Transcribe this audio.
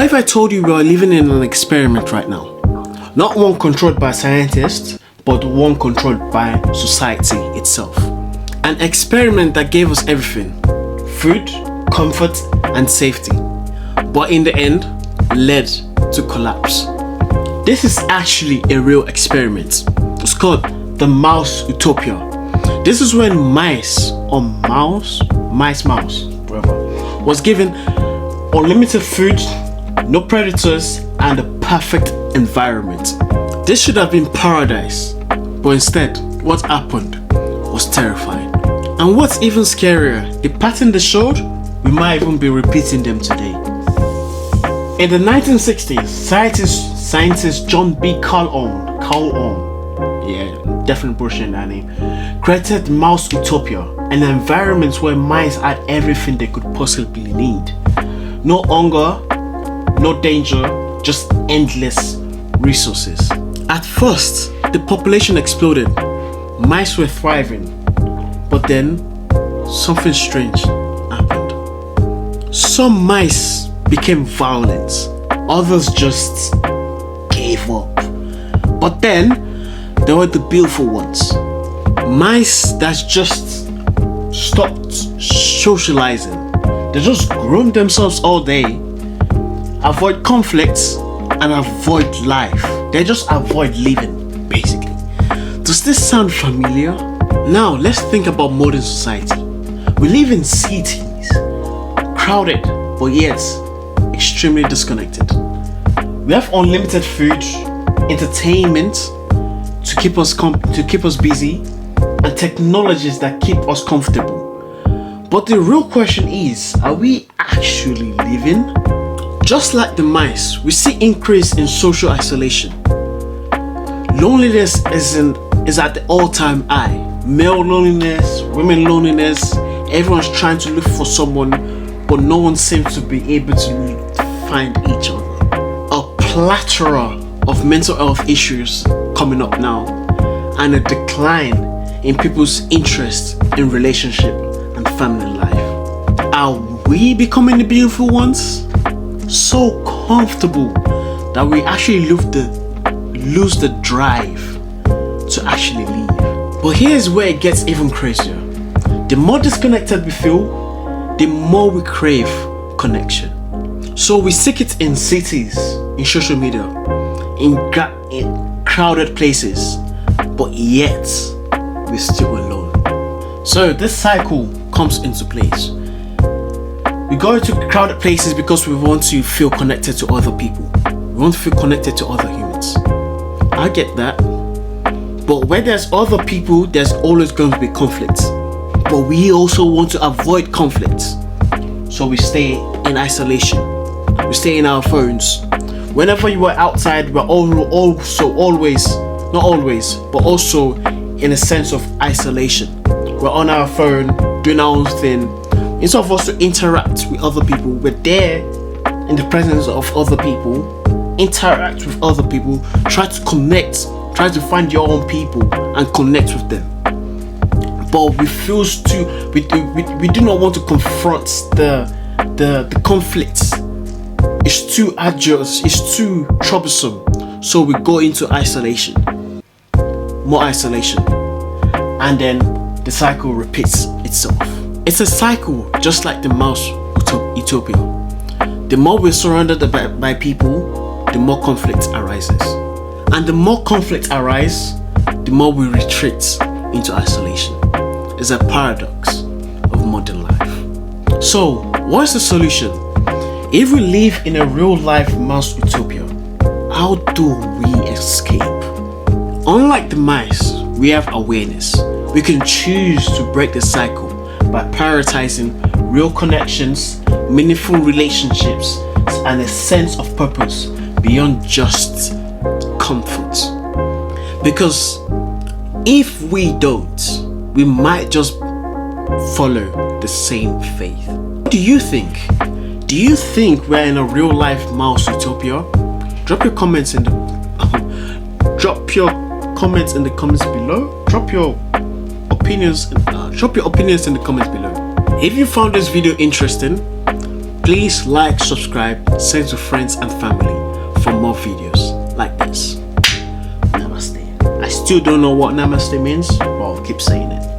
if I told you we are living in an experiment right now? Not one controlled by scientists, but one controlled by society itself. An experiment that gave us everything: food, comfort, and safety. But in the end, led to collapse. This is actually a real experiment. It's called the mouse Utopia. This is when mice, whatever, was given unlimited food, no predators, and a perfect environment. This should have been paradise, but instead, what happened was terrifying. And what's even scarier, the pattern they showed, we might even be repeating them today. In the 1960s, scientist John B. Calhoun, definitely bullshit that name, created Mouse Utopia, an environment where mice had everything they could possibly need. No hunger, no danger, just endless resources. At first, the population exploded. Mice were thriving, but then something strange happened. Some mice became violent, others just gave up. But then there were the beautiful ones, mice that just stopped socializing. They just groomed themselves all day, avoid conflicts, and avoid life. They just avoid living, basically. Does this sound familiar? Now let's think about modern society. We live in cities, crowded, but yet extremely disconnected. We have unlimited food, entertainment to keep us busy, and technologies that keep us comfortable. But the real question is, are we actually living? Just like the mice, we see increase in social isolation. Loneliness is at the all-time high. Male loneliness, women loneliness, everyone's trying to look for someone, but no one seems to be able to find each other. A plethora of mental health issues coming up now, and a decline in people's interest in relationship and family life. Are we becoming the beautiful ones? So comfortable that we actually lose the drive to actually leave. But here's where it gets even crazier. The more disconnected we feel, the more we crave connection. So we seek it in cities, in social media, in crowded places, but yet we're still alone. So this cycle comes into place. We go to crowded places because we want to feel connected to other people. We want to feel connected to other humans. I get that. But where there's other people, there's always going to be conflict. But we also want to avoid conflict. So we stay in isolation. We stay in our phones. Whenever you are outside, we're also always, not always, but also in a sense of isolation. We're on our phone, doing our own thing. Instead of us to interact with other people, we're there in the presence of other people, interact with other people, try to connect, try to find your own people and connect with them. But we do not want to confront the conflicts. It's too arduous, it's too troublesome. So we go into isolation, more isolation, and then the cycle repeats itself. It's a cycle just like the mouse Utopia. The more we're surrounded by people, the more conflict arises. And the more conflict arises, the more we retreat into isolation. It's a paradox of modern life. So, what's the solution? If we live in a real life mouse Utopia, how do we escape? Unlike the mice, we have awareness. We can choose to break the cycle by prioritizing real connections, meaningful relationships, and a sense of purpose beyond just comfort. Because if we don't, we might just follow the same faith. What do you think? Do you think we're in a real life mouse Utopia? Drop your comments in the comments below. Drop your opinions in the comments below. If you found this video interesting, Please like, subscribe, send to friends and family for more videos like this. Namaste. I still don't know what namaste means, but I'll keep saying it.